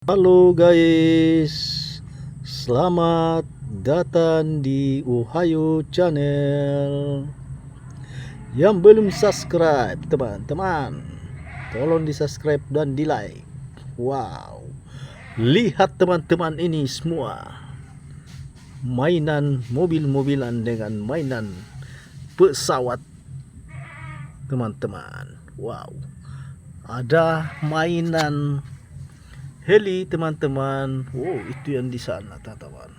Halo guys, selamat datang di Ohio Channel. Yang belum subscribe teman-teman, tolong di subscribe dan di like. Wow, lihat teman-teman ini semua mainan mobil-mobilan dengan mainan pesawat teman-teman. Wow, ada mainan heli teman-teman. Wow, itu yang di sana teman-teman.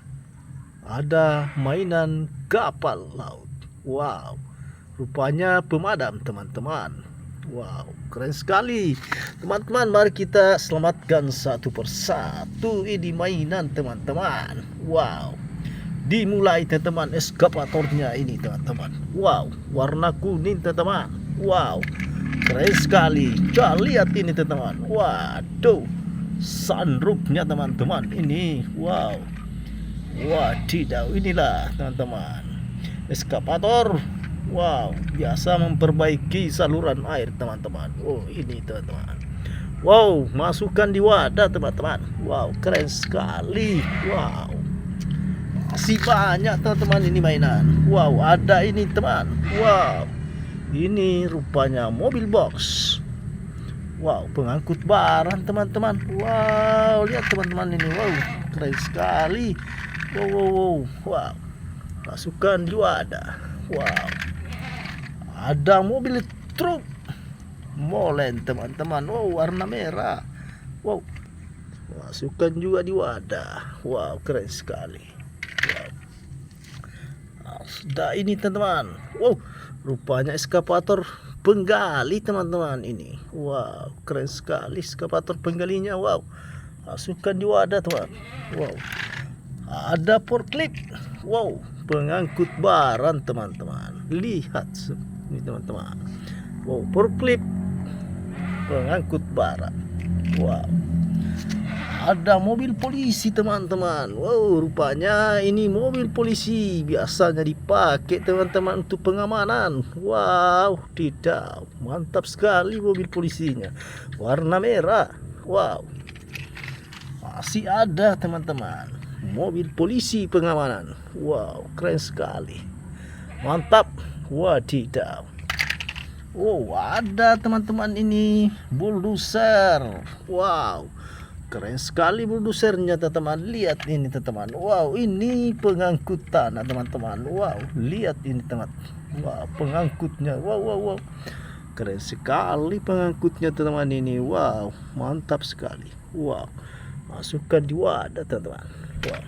Ada mainan kapal laut. Wow, rupanya pemadam teman-teman. Wow, keren sekali teman-teman. Mari kita selamatkan satu persatu ini mainan teman-teman. Wow, dimulai teman-teman eskapatornya ini teman-teman. Wow, warna kuning teman-teman. Wow, keren sekali. Coba lihat ini teman-teman. Waduh, sunroofnya teman-teman ini. Wow, wadidaw, inilah teman-teman eskapator. Wow, biasa memperbaiki saluran air teman-teman. Oh, ini teman-teman. Wow, masukkan di wadah teman-teman. Wow, keren sekali. Wow, masih banyak teman-teman ini mainan. Wow, ada ini teman. Wow, ini rupanya mobil box. Wow, pengangkut barang teman-teman. Wow, lihat teman-teman ini. Wow, keren sekali. Wow. Wow, masukkan di wadah. Wow, ada mobil truk molen teman-teman. Wow, warna merah. Wow, masukkan juga di wadah. Wow, keren sekali. Wow, sudah ini teman-teman. Wow, rupanya eskapator penggali teman-teman ini. Wow, keren sekali eskapator penggalinya. Wow, masukkan di wadah teman. Wow, ada forklift. Wow, pengangkut barang teman-teman. Lihat ini teman-teman. Wow, forklift pengangkut barang. Wow, ada mobil polisi teman-teman. Wow, rupanya ini mobil polisi, biasanya dipakai teman-teman untuk pengamanan. Wow, tidak, mantap sekali mobil polisinya, warna merah. Wow, masih ada teman-teman mobil polisi pengamanan. Wow, keren sekali, mantap. Wadidaw. Oh, ada teman-teman ini bulldozer. Wow, keren sekali bulldosernya teman-teman. Lihat ini teman-teman. Wow, ini pengangkut tanah teman-teman. Wow, lihat ini teman. Wow, pengangkutnya. Wow. Keren sekali pengangkutnya teman-teman ini. Wow, mantap sekali. Wow, masukkan di wadah teman-teman. Wow,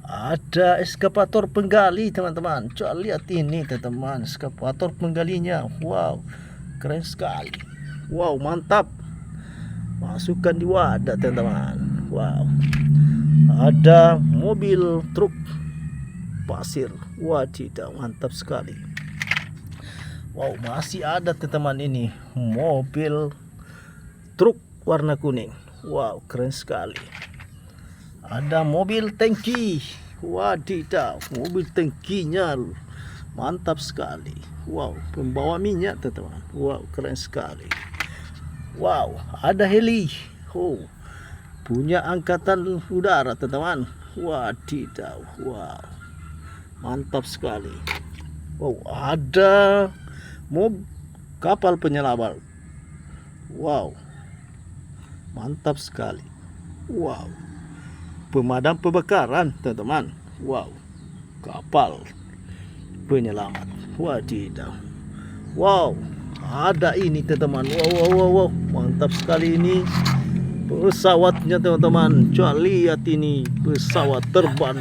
ada eskapator penggali teman-teman. Coba lihat ini teman-teman, eskapator penggalinya. Wow, keren sekali. Wow, mantap. Masukkan di wadah teman-teman. Wow, ada mobil truk pasir. Wadidaw, mantap sekali. Wow, masih ada teman-teman ini mobil truk warna kuning. Wow, keren sekali. Ada mobil tangki. Wadidaw, mobil tangkinya mantap sekali. Wow, pembawa minyak teman-teman. Wow, keren sekali. Wow, ada heli. Oh, punya angkatan udara teman-teman. Wadidaw. Wow, mantap sekali. Wow, ada kapal penyelam. Wow, mantap sekali. Wow, pemadam kebakaran teman-teman. Wow, kapal penyelamat. Wadidaw. Wow, ada ini teman-teman. Wow, mantap sekali ini pesawatnya teman-teman. Coba lihat ini pesawat terbang.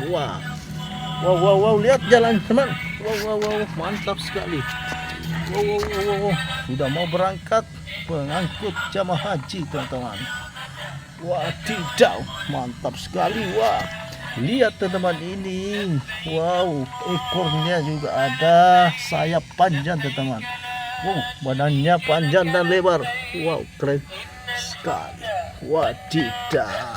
Wow, lihat jalan teman. Wow, mantap sekali. Wow, sudah mau berangkat pengangkut jamaah haji teman-teman. Wadidaw, mantap sekali. Wah, lihat teman-teman ini. Wow, ekornya juga ada, sayap panjang teman-teman. Wow, badannya panjang dan lebar. Wow, keren sekali. Wadidaw.